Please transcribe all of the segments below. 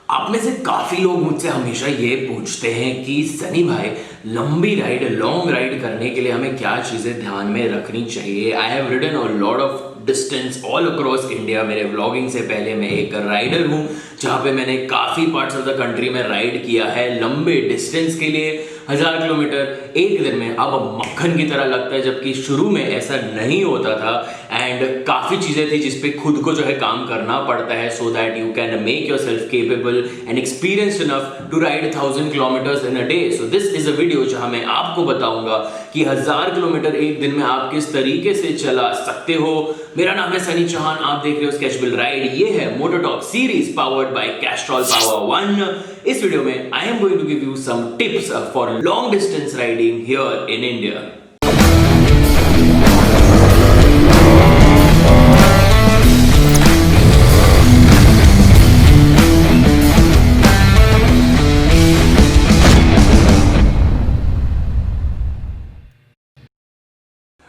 आप में से काफ़ी लोग मुझसे हमेशा ये पूछते हैं कि सनी भाई लंबी राइड लॉन्ग राइड करने के लिए हमें क्या चीज़ें ध्यान में रखनी चाहिए। I have ridden a lot of distance all across India. मेरे व्लॉगिंग से पहले मैं एक राइडर हूँ जहाँ पे मैंने काफ़ी पार्ट्स ऑफ द कंट्री में राइड किया है लंबे डिस्टेंस के लिए 1000 किलोमीटर एक दिन में। अब मक्खन की तरह लगता है, जबकि शुरू में ऐसा नहीं होता था एंड काफ़ी चीज़ें थी जिस पे खुद को जो है काम करना पड़ता है so that you can make yourself capable and experienced enough to ride 1000 kilometres in a day. So this is a video जहाँ मैं आपको बताऊंगा कि 1000 किलोमीटर एक दिन में आप किस तरीके से चला सकते हो। मेरा नाम है सनी चौहान, आप देख रहे हो स्केचेबल राइड। ये है moto talk series powered by Castrol power 1। इस वीडियो में I am going to give you some tips for long distance riding here in India.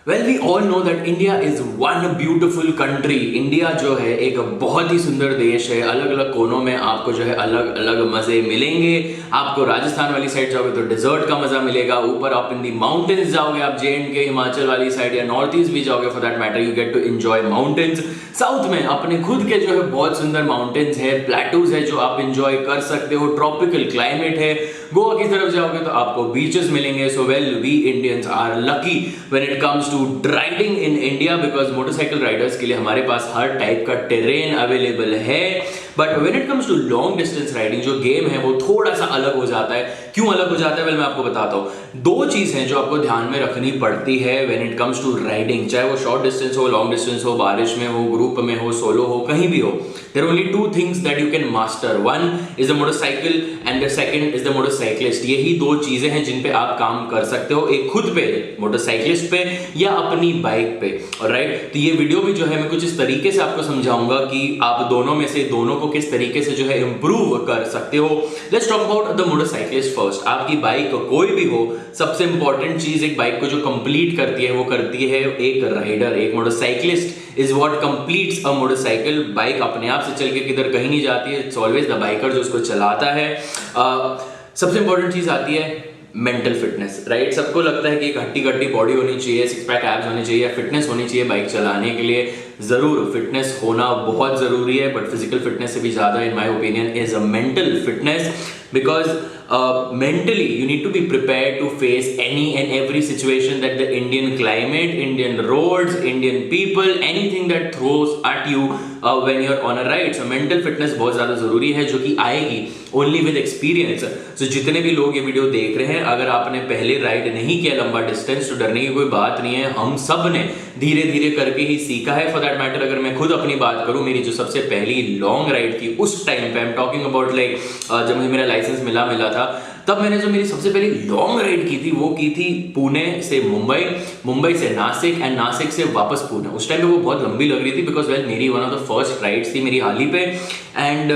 Well we all know that India is one beautiful country. India जो है एक बहुत ही सुंदर देश है। अलग अलग कोनों में आपको जो है अलग अलग मजे मिलेंगे। आपको राजस्थान वाली साइड जाओगे तो डिजर्ट का मजा मिलेगा। ऊपर आप इन दी माउंटेन्स जाओगे, आप J&K हिमाचल वाली साइड या नॉर्थ ईस्ट भी जाओगे for that matter, you get to enjoy mountains. South में अपने खुद के जो है बहुत सुंदर माउंटेन्स है, प्लेटूज है जो आप एंजॉय कर सकते हो। ट्रॉपिकल क्लाइमेट है। गोवा की तरफ जाओगे तो आपको बीचेस मिलेंगे। So well we Indians are lucky when it comes to riding in India because motorcycle riders के लिए हमारे पास हर टाइप का टेरेन अवेलेबल है। But when it comes to long distance riding जो गेम है वो थोड़ा सा अलग हो जाता है। क्यों अलग हो जाता है? वेल मैं आपको बताता हूँ। दो चीज हैं जो आपको ध्यान में रखनी पड़ती है when it comes to riding, चाहे वो शॉर्ट डिस्टेंस हो, लॉन्ग डिस्टेंस हो, बारिश में हो, ग्रुप में हो, सोलो हो, कहीं भी हो। There are only two things that you can master. One is the motorcycle and the second is the motorcyclist. यही दो चीजें हैं जिन पे आप काम कर सकते हो, एक खुद पे मोटरसाइक्लिस्ट पे या अपनी बाइक पे। ऑलराइट, तो ये वीडियो भी जो है मैं कुछ इस तरीके से आपको समझाऊंगा कि आप दोनों में से दोनों को किस तरीके से जो है इंप्रूव कर सकते हो। Let's talk about the motorcyclist first. आपकी बाइक कोई भी हो, सबसे इंपॉर्टेंट चीज एक बाइक को जो कंप्लीट करती है वो करती है एक राइडर। एक motorcyclist is what completes a motorcycle. Bike अपने आप से चल के किधर कहीं नहीं जाती है, इट्स ऑलवेज द बाइकर जो उसको चलाता है। सबसे इंपॉर्टेंट चीज आती है मेंटल फिटनेस। राइट, सबको लगता है कि एक हट्टी कट्टी बॉडी होनी चाहिए, सिक्स पैक एब्स होनी चाहिए, फिटनेस होनी चाहिए बाइक चलाने के लिए। जरूर फिटनेस होना बहुत जरूरी है, बट फिजिकल फिटनेस से भी ज्यादा in my opinion is a mental fitness because mentally you need to be prepared to face any and every situation that the Indian climate, Indian roads, Indian people, anything that throws at you when you're on a ride. So mental fitness बहुत ज़्यादा ज़रूरी है जो कि आएगी only with experience. So जितने भी लोग ये वीडियो देख रहे हैं, अगर आपने पहले राइड नहीं किया लंबा डिस्टेंस तो डरने की कोई बात नहीं है। हम सब ने धीरे धीरे करके ही सीखा है। फॉर दैट मैटर अगर मैं खुद अपनी बात करूँ, मेरी जो सबसे पहली लॉन्ग राइड थी उस टाइम पे, I am talking about like जब मुझे मेरा लाइसेंस मिला था, तब मैंने जो मेरी सबसे पहली लॉन्ग राइड की थी वो की थी पुणे से मुंबई, मुंबई से नासिक एंड नासिक से वापस पुणे। उस टाइम पे वो बहुत लंबी लग रही थी बिकॉज वेल मेरी one of the first rides थी मेरी हाल ही पे एंड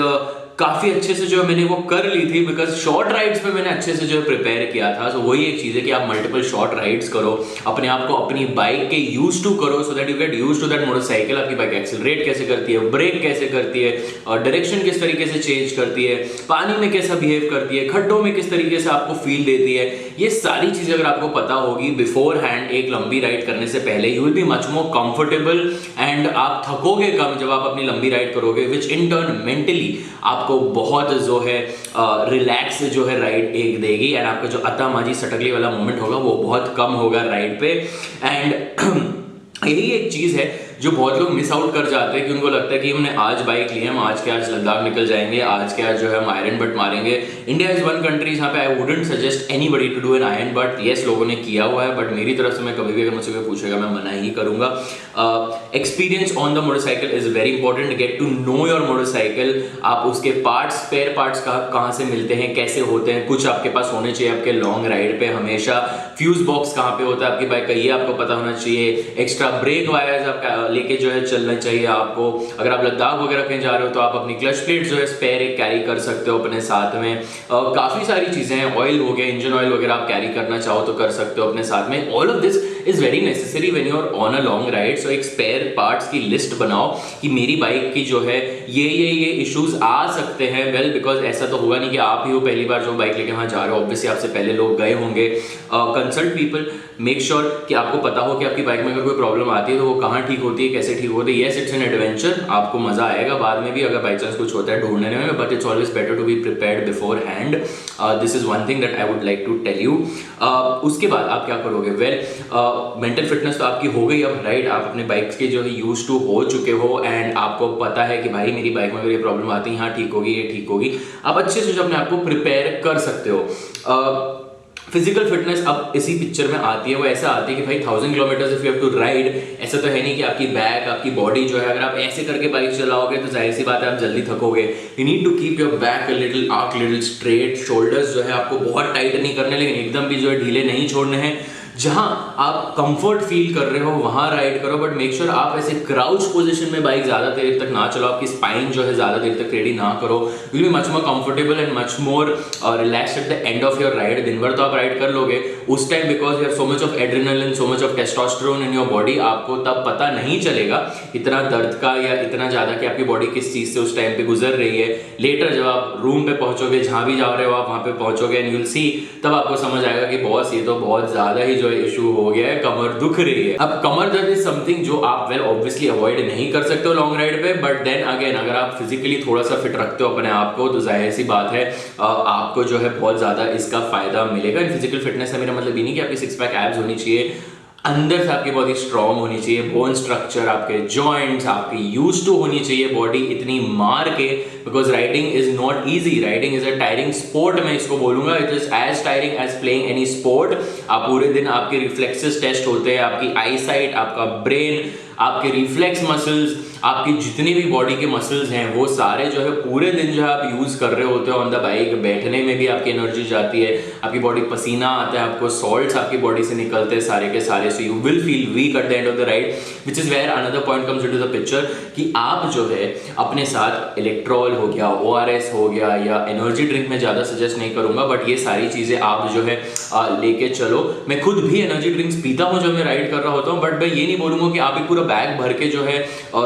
काफी अच्छे से जो मैंने वो कर ली थी बिकॉज शॉर्ट राइड्स में मैंने अच्छे से जो है प्रिपेयर किया था। सो वही एक चीज है कि आप मल्टीपल शॉर्ट राइड्स करो, अपने आप को अपनी बाइक के यूज टू करो so that you get use to that motorcycle. आपकी बाइक एक्सेलरेट कैसे करती है, ब्रेक कैसे करती है, और डायरेक्शन किस तरीके से चेंज करती है, पानी में कैसा बिहेव करती है, खड्डों में किस तरीके से आपको फील देती है। ये सारी चीजें अगर आपको पता होगी बिफोर हैंड एक लंबी राइड करने से पहले, you will be much more comfortable and आप थकोगे कम जब आप अपनी लंबी राइड करोगे, विच इन टर्न मेंटली आपको बहुत जो है रिलैक्स जो है राइड एक देगी एंड आपका जो अता माजी सटकली वाला मोमेंट होगा वो बहुत कम होगा राइड पे। एंड यही एक चीज है जो बहुत लोग मिस आउट कर जाते हैं कि उनको लगता है कि हमने आज बाइक ली है, हम आज के आज लद्दाख निकल जाएंगे, आज के आज जो है हम आयरन बट मारेंगे। इंडिया इज वन कंट्री जहाँ पे I wouldn't suggest anybody to do an iron butt. Yes, लोगों ने किया हुआ है, बट मेरी तरफ से मैं कभी भी अगर मुझसे कोई पूछेगा मैं मना ही करूंगा। Experience on the motorcycle is very important. Get to know your motorcycle. आप उसके पार्ट्स, स्पेयर पार्ट्स कहाँ से मिलते हैं, कैसे होते हैं, कुछ आपके पास होने चाहिए आपके लॉन्ग राइड पे हमेशा। फ्यूज बॉक्स कहाँ पे होता है आपकी बाइक का, ये आपको पता होना चाहिए। एक्स्ट्रा ब्रेक वायर्स आपका लेके जो है चलना चाहिए आपको। अगर आप लद्दाख वगैरह कहीं जा रहे हो तो आप अपनी क्लच प्लेट जो है स्पेयर एक कैरी कर सकते हो अपने साथ में। काफ़ी सारी चीज़ें हैं, ऑयल हो गया, इंजन ऑयल वगैरह आप कैरी करना चाहो तो कर सकते हो अपने साथ में। All of this is very necessary when you are on a long ride. So एक स्पेयर पार्ट्स की लिस्ट बनाओ कि मेरी बाइक की जो है ये इश्यूज आ सकते हैं। वेल बिकॉज ऐसा तो होगा नहीं कि आप ही हो पहली बार जो बाइक लेके वहाँ जा रहे हो, ऑब्वियसली आपसे पहले लोग गए होंगे। कंसल्ट पीपल, मेक श्योर कि आपको पता हो कि आपकी बाइक में अगर कोई प्रॉब्लम आती है तो वो कहाँ ठीक होती है, कैसे ठीक होती है। येस, इट्स एन एडवेंचर, आपको मजा आएगा बाद में भी अगर बाई चांस कुछ होता है ढूंढने में, but it's always better to be prepared beforehand. This is one thing that I would like to tell you. उसके बाद आप क्या करोगे? वेल, मेंटल फिटनेस तो आपकी हो गई अब, राइट? आप अपने बाइक्स के जो है यूज टू हो चुके हो एंड आपको पता है कि भाई मेरी बाइक में अगर ये प्रॉब्लम आती है, यहाँ ठीक होगी, ये ठीक होगी। आप अच्छे से जो अपने आप को प्रिपेयर कर सकते हो। फिजिकल फिटनेस अब इसी पिक्चर में आती है। वो ऐसा आती है कि भाई 1000 kilometres if you have to ride, ऐसा तो है नहीं कि आपकी बैक, आपकी बॉडी जो है, अगर आप ऐसे करके बाइक चलाओगे तो जाहिर सी बात है आप जल्दी थकोगे। You need to keep your back a little arch, little straight, shoulders जो है आपको बहुत टाइट नहीं करने, लेकिन एकदम भी जो है ढीले नहीं छोड़ने हैं। जहां आप कंफर्ट फील कर रहे हो वहां राइड करो, बट मेक श्योर आप ऐसे क्राउच पोजीशन में बाइक ज्यादा देर तक ना चलाओ, आपकी स्पाइन जो है ज्यादा देर तक रेडी ना करो। Will be much more comfortable and much more relaxed eight the end of your ride. दिन भर तो आप राइड कर लोगे, उस time because you have so much of adrenaline, so much of testosterone in your body, आपको तब पता नहीं चलेगा इतना दर्द का या इतना ज्यादा कि आपकी बॉडी किस चीज से उस टाइम पे गुजर रही है। लेटर जब आप रूम पे पहुंचोगे, जहां भी जा रहे हो आप वहां पे पहुंचोगे एंड यू विल सी, तब आपको समझ आएगा कि बॉस ये तो बहुत ज्यादा ही जो है इशू हो गया है, कमर दुख रही है। अब कमर दर्द इज समथिंग जो आप वेल ऑब्वियसली अवॉइड नहीं कर सकते हो लॉन्ग राइड पे, बट देन अगेन अगर आप फिजिकली थोड़ा सा फिट रखते हो अपने आप को तो जाहिर सी बात है आपको जो है बहुत ज्यादा इसका फायदा मिलेगा। इन फिजिकल फिटनेस से मेरा मतलब ये नहीं कि आपकी सिक्स पैक एब्स होनी चाहिए, अंदर से आपकी बॉडी स्ट्रांग होनी चाहिए, बोन स्ट्रक्चर, आपके जॉइंट्स आपकी यूज टू होनी चाहिए बॉडी इतनी मार के, because riding is not easy, riding is a tiring sport. मैं इसको बोलूंगा it is as tiring as playing any sport. आप पूरे दिन आपके रिफ्लेक्सेस टेस्ट होते हैं, आपकी आई साइट, आपका ब्रेन, आपके रिफ्लेक्स मसल्स, आपकी जितनी भी बॉडी के मसल्स हैं वो सारे जो है पूरे दिन जो है आप यूज कर रहे होते हो ऑन द बाइक। बैठने में भी आपकी एनर्जी जाती है, आपकी बॉडी पसीना आता है, आपको सॉल्ट्स आपकी बॉडी से निकलते हैं सारे के सारे, so you will feel weak at the end of the ride, which is where another point comes into the picture कि आप जो है अपने साथ इलेक्ट्रॉल हो गया, ORS हो गया, या एनर्जी ड्रिंक में ज्यादा सजेस्ट नहीं करूंगा, बट ये सारी चीजें आप जो है लेके चलो। मैं खुद भी एनर्जी ड्रिंक्स पीता हूँ जब मैं राइड कर रहा होता हूँ, बट मैं ये नहीं बोलूंगा कि आप एक पूरा बैग भर के जो है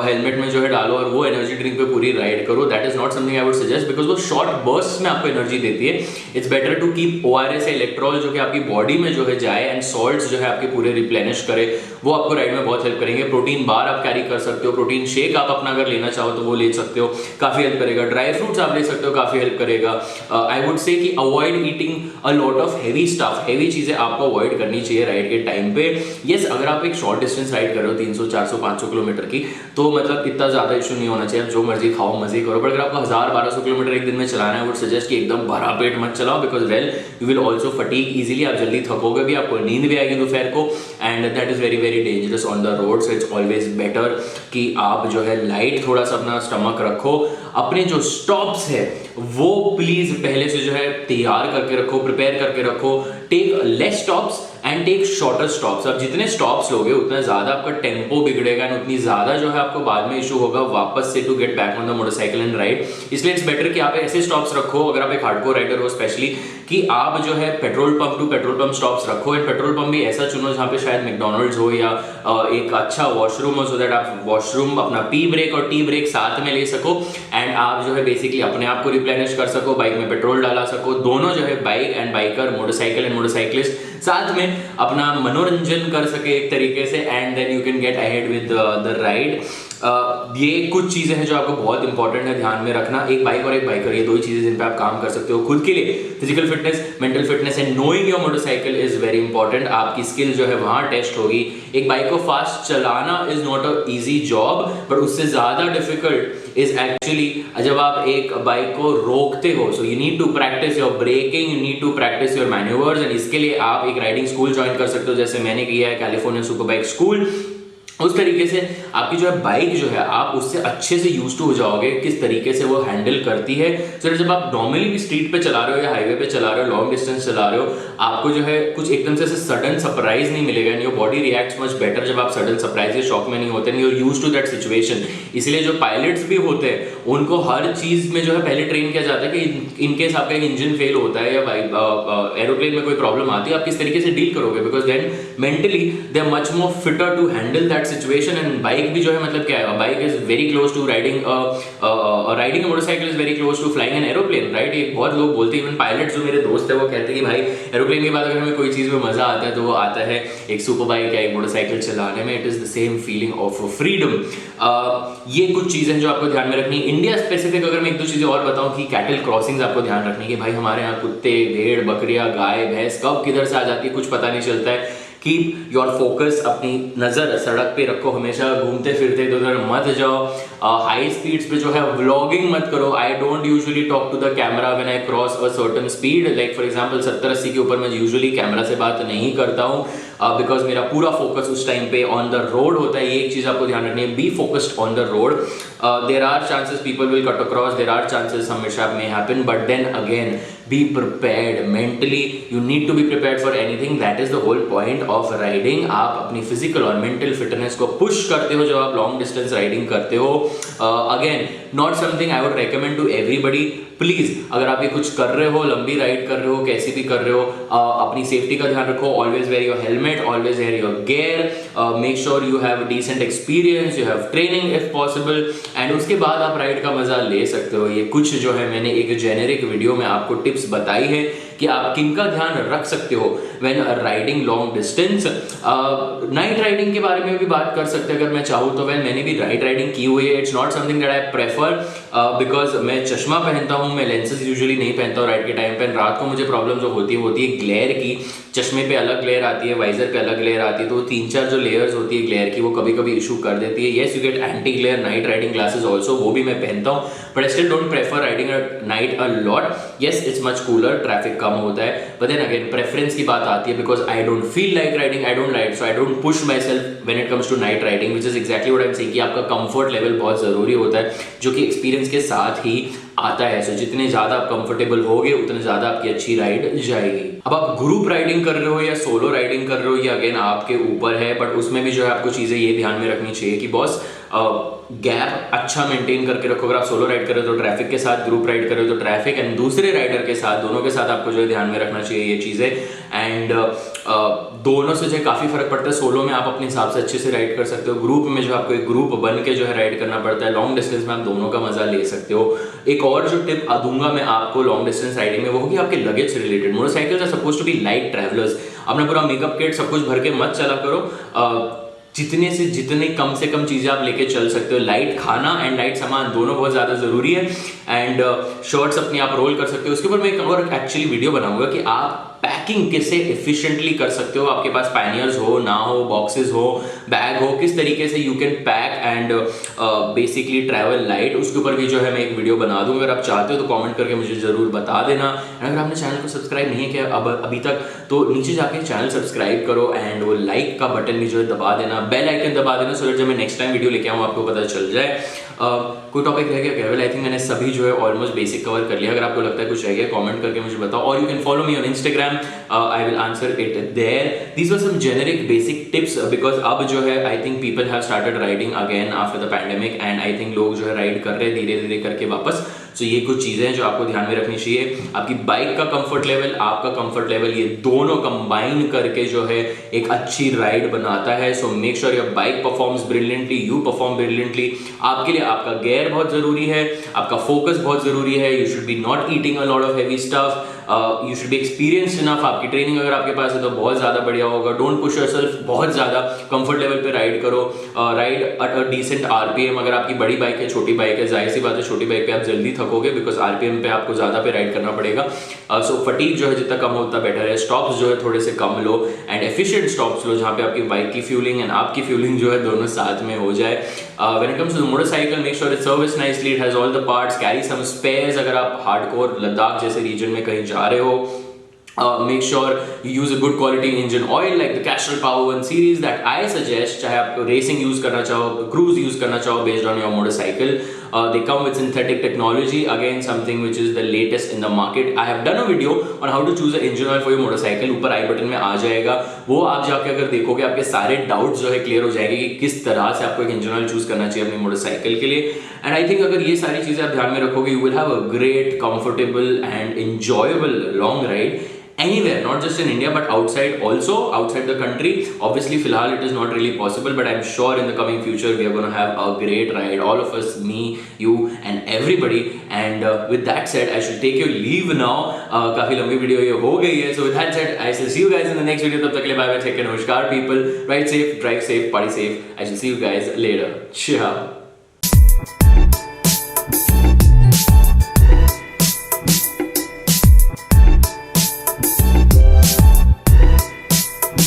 हेलमेट में जो है डालो और वो एनर्जी ड्रिंक पे पूरी राइड करो। That is not something I would suggest, because वो शॉर्ट बर्स्ट में आपको एनर्जी देती है। It's better to keep ORS Electral जो कि आपकी बॉडी में जो है जाए एंड सॉल्ट्स जो है आपके पूरे रिप्लेनिश करे, वो आपको राइड में बहुत हेल्प करेंगे। प्रोटीन बार आप कैरी कर सकते हो, प्रोटीन शेक आप अपना अगर लेना चाहो तो वो ले सकते हो, काफी हेल्प करेगा। ड्राई फ्रूट्स आप ले सकते हो, काफी हेल्प करेगा। आई वुड से कि avoid eating a lot of heavy stuff, heavy चीजें आपको अवॉइड करनी चाहिए राइड के टाइम पे। यस, अगर आप एक शॉर्ट डिस्टेंस राइड कर रहे हो 300 400 500 किलोमीटर की, तो मतलब इतना ज्यादा इशू नहीं होना चाहिए, आप जो मर्जी खाओ मजे करो। बट अगर आपको 1000-1200 किलोमीटर एक दिन में चलाना है, आई वुड सजेस्ट कि एकदम भरा पेट मत चलाओ, because well you will also fatigue easily, आप जल्दी थकोगे भी, आपको नींद भी आएगी दोपहर को, and that is very very dangerous on the road. So it's always better कि आप जो है लाइट थोड़ा सा अपना स्टमक रखो। अपने जो स्टॉप्स है वो प्लीज पहले से जो है तैयार करके रखो, प्रिपेयर करके रखो। Take less stops and take shorter stops. अब जितने स्टॉप्स लोगे उतना ज्यादा आपका टेम्पो बिगड़ेगा एंड उतनी ज्यादा जो है आपको बाद में इशू होगा वापस से to get back on the motorcycle and ride. इसलिए इट्स बेटर कि आप ऐसे स्टॉप्स रखो, अगर आप एक हार्डकोर राइडर हो स्पेशली, कि आप जो है petrol pump to petrol pump stops रखो। एंड पेट्रोल पंप भी ऐसा चुनो जहाँ पे शायद मैकडॉनल्ड्स हो या एक अच्छा वॉशरूम हो, सो दैट आप वॉशरूम अपना पी ब्रेक और टी ब्रेक साथ में ले सको एंड आप जो है बेसिकली अपने आप को रिप्लेनिश कर सको, बाइक में पेट्रोल डाला सको। दोनों जो है bike and biker, motorcycle and motorcyclist साथ में अपना मनोरंजन कर सके एक तरीके से, and then you can get ahead with the ride. ये कुछ चीजें हैं जो आपको बहुत इंपॉर्टेंट है ध्यान में रखना। एक बाइक और एक बाइकर, ये दो ही चीजें जिन पे आप काम कर सकते हो खुद के लिए। Physical fitness, mental fitness and knowing your motorcycle is very important. आपकी स्किल जो है वहां टेस्ट होगी। एक बाइक को फास्ट चलाना is not a easy job, but उससे ज्यादा डिफिकल्ट इज एक्चुअली जब आप एक बाइक को रोकते हो। So you need to practise your braking, you need to practise your manoeuvres, and इसके लिए आप एक राइडिंग स्कूल ज्वाइन कर सकते हो, जैसे मैंने किया है कैलिफोर्निया सुपर बाइक स्कूल। उस तरीके से आपकी जो है बाइक जो है आप उससे अच्छे से यूज टू हो जाओगे किस तरीके से वो हैंडल करती है। सो जब आप नॉर्मली भी स्ट्रीट पे चला रहे हो या हाईवे पे चला रहे हो, लॉन्ग डिस्टेंस चला रहे हो, आपको जो है कुछ एकदम से सडन सरप्राइज नहीं मिलेगा and your body reacts much better जब आप सडन सरप्राइज या शॉक में नहीं होते, you are used to that situation. इसलिए जो पायलट्स भी होते हैं उनको हर चीज में जो है पहले ट्रेन किया जाता है कि इनकेस आपका इंजन फेल होता है या एरोप्लेन में कोई प्रॉब्लम आती है आप किस तरीके से डील करोगे, because then mentally they are much more fitter to handle that situation. And bike भी जो है मतलब क्या है, bike is very close to riding riding a motorcycle is very close to flying an aeroplane, right. ये बहुत लोग बोलते हैं, इवन पायलट जो मेरे दोस्त है वो कहते हैं कि भाई एरोप्लेन के बाद अगर हमें कोई चीज में मजा आता है तो वो आता है एक सुपर बाइक या एक मोटरसाइकिल चलाने में। It is the same feeling of freedom. ये कुछ चीजें जो आपको ध्यान में रखनी है। इंडिया स्पेसिफिक अगर मैं एक दो चीजें और बताऊं कि कैटल क्रॉसिंग्स आपको ध्यान रखनी है। भाई हमारे यहाँ कुत्ते, भेड़, बकरियां, गाय, भैंस कब किधर से आ जाती है कुछ पता नहीं चलता है। कीप योर फोकस, अपनी नज़र सड़क पे रखो, हमेशा घूमते फिरते इधर मत जाओ। हाई स्पीड्स पे जो है व्लॉगिंग मत करो। I don't usually talk to the camera when I cross a certain speed, like for example 70-80 के ऊपर मैं यूजुअली कैमरा से बात नहीं करता हूँ बिकॉज मेरा पूरा फोकस उस टाइम पे ऑन द रोड होता है। ये एक चीज़ आपको ध्यान रखनी है, be focused on the road. There are chances people will cut across, there are chances some mishap may happen, but then again be prepared mentally. You need to be prepared for anything. That is the whole point of riding. आप अपनी physical और mental fitness को push करते हो जब आप long distance riding करते हो। Again not something I would recommend to everybody. Please अगर आप ये कुछ कर रहे हो, लंबी राइड कर रहे हो, कैसी भी कर रहे हो, अपनी सेफ्टी का ध्यान रखो। Always wear your helmet, always wear your gear, make sure you have decent experience, you have training if possible, and उसके बाद आप राइड का मजा ले सकते हो। ये कुछ जो है मैंने एक जेनेरिक वीडियो में आपको टिप्स बताई है कि आप किनका ध्यान रख सकते हो when riding long distance. Night riding के बारे में भी बात कर सकते हैं अगर मैं चाहूँ तो। मैंने भी नाइट राइडिंग की हुई है। It's not something that I prefer because मैं चश्मा पहनता हूँ, मैं लेंसेज यूजुअली नहीं पहनता हूँ राइड के टाइम पे। रात को मुझे प्रॉब्लम जो होती है ग्लेयर की। चश्मे पे अलग ग्लेयर आती है, वाइजर पे अलग ग्लेयर आती है, तो 3-4 जो लेयर्स होती है ग्लेयर की वो कभी कभी इशू कर देती है। Yes you get anti glare night riding glasses also, वो भी मैं पहनता हूँ, but I still don't prefer riding at night a lot. Yes it's much cooler, traffic कम होता है, बट देन अगेन प्रेफरेंस की बात आती है because I don't feel like riding, I don't ride, so I don't push myself when it comes to night riding, which is exactly what I am saying कि आपका comfort level बहुत जरूरी होता है जो कि एक्सपीरियंस के साथ ही आता है। सो जितने ज्यादा आप कंफर्टेबल होगे उतने ज्यादा आपकी अच्छी राइड जाएगी। अब आप ग्रुप राइडिंग कर रहे हो या सोलो राइडिंग कर रहे हो, ये अगेन आपके ऊपर है, बट उसमें भी जो है आपको चीजें ये ध्यान में रखनी चाहिए कि बॉस गैप अच्छा मेंटेन करके रखो। अगर आप सोलो राइड कर रहे हो तो ट्रैफिक के साथ, ग्रुप राइड कर रहे हो तो ट्रैफिक एंड दूसरे राइडर के साथ, दोनों के साथ आपको जो है ध्यान में रखना चाहिए ये चीजें। एंड दोनों से जो है काफी फर्क पड़ता है। सोलो में आप अपने हिसाब से अच्छे से राइड कर सकते हो, ग्रुप में जो आपको एक ग्रुप बन के जो है राइड करना पड़ता है। लॉन्ग डिस्टेंस में आप दोनों का मजा ले सकते हो। एक और जो टिप दूंगा मैं आपको लॉन्ग डिस्टेंस राइडिंग में वो होगी आपके लगेज से related. Motorcycles are suppose to be light travellers. अपना पूरा मेकअप किट सब कुछ भर के मत चला करो। जितने से जितने कम से कम चीजें आप लेके चल सकते हो। लाइट खाना एंड लाइट सामान दोनों बहुत ज्यादा जरूरी है। एंड शॉर्ट्स अपने आप रोल कर सकते हो। उसके ऊपर मैं एक और एक्चुअली वीडियो बनाऊंगा कि आप पैकिंग कैसे एफिशिएंटली कर सकते हो। आपके पास पैनियर्स हो ना हो, बॉक्सेस हो, बैग हो, किस तरीके से you can pack and basically travel light, उसके ऊपर भी जो है मैं एक वीडियो बना दूंगा। अगर आप चाहते हो तो कमेंट करके मुझे जरूर बता देना। अगर आपने चैनल को सब्सक्राइब नहीं किया अभी तक तो नीचे जाके चैनल सब्सक्राइब करो एंड वो लाइक का बटन भी जो है दबा देना, बेल आइकन दबा देना, सो जब मैं नेक्स्ट टाइम वीडियो लेके आऊँ आपको पता चल जाए। कोई टॉपिक रह गया क्या? वेल आई थिंक मैंने सभी जो है ऑलमोस्ट बेसिक कवर कर लिया। अगर आपको लगता है कुछ रह गया कमेंट करके मुझे बताओ, और you can follow me on Instagram, I will answer it there. These were some generic basic tips because अब जो है I think people have started riding again after the pandemic and I think लोग जो है ride कर रहे हैं धीरे धीरे करके वापस। सो ये कुछ चीजें हैं जो आपको ध्यान में रखनी चाहिए। आपकी बाइक का कंफर्ट लेवल, आपका कंफर्ट लेवल, ये दोनों कंबाइन करके जो है एक अच्छी राइड बनाता है। So make sure your bike performs brilliantly, you perform brilliantly. आपके लिए आपका गियर बहुत जरूरी है, आपका फोकस बहुत जरूरी है। You should be not eating a lot of heavy stuff, you should be experienced enough. आपकी ट्रेनिंग अगर आपके पास है तो बहुत ज्यादा बढ़िया होगा। डोंट पुश योरसेल्फ बहुत ज्यादा, कंफर्ट लेवल पे राइड करो, ride at a decent RPM. अगर आपकी बड़ी बाइक है, छोटी बाइक है, जाहिर सी बात है छोटी बाइक पे आप जल्दी थकोगे बिकॉज आरपीएम पे आपको ज्यादा पे राइड करना पड़ेगा। सो फटीग जो है जितना कम हो उतना बेटर है। स्टॉप्स जो है थोड़े से कम लो एंड एफिशिएंट स्टॉप्स लो जहाँ पे आपकी बाइक की फ्यूलिंग एंड आपकी फ्यूलिंग जो है दोनों साथ में हो जाए। When it comes to the motorcycle, make sure it service nicely, it has all the parts, carry some spares अगर आप हार्डकोर लद्दाख जैसे रीजन में कहीं जा रहे हो। Make sure you use a good quality engine oil like the Castrol Power One series that I suggest. चाहे आप racing use करना चाहो, cruise use करना चाहो based on your motorcycle, they come with synthetic technology, again something which is the latest in the market. I have done a video on how to choose an engine oil for your motorcycle, ऊपर आई button में आ जाएगा, वो आप जाके अगर देखोगे आपके सारे डाउट्स जो है क्लियर हो जाएंगे कि किस तरह से आपको एक इंजन ऑयल चूज करना चाहिए अपनी मोटरसाइकिल के लिए. एंड आई थिंक अगर ये सारी चीजें आप ध्यान में रखोगे, you will have a great, comfortable and enjoyable long ride anywhere, not just in India but outside also, outside the country. Obviously filhal it is not really possible, but I'm sure in the coming future we are going to have a great ride, all of us, me, you and everybody. And with that said, I should take your leave now. काफी लंबी video ये हो गई है, so with that said I shall see you guys in the next video. तब तक के लिए bye bye, take care, नमस्कार people, ride safe, drive safe, party safe. I shall see you guys later. Ciao.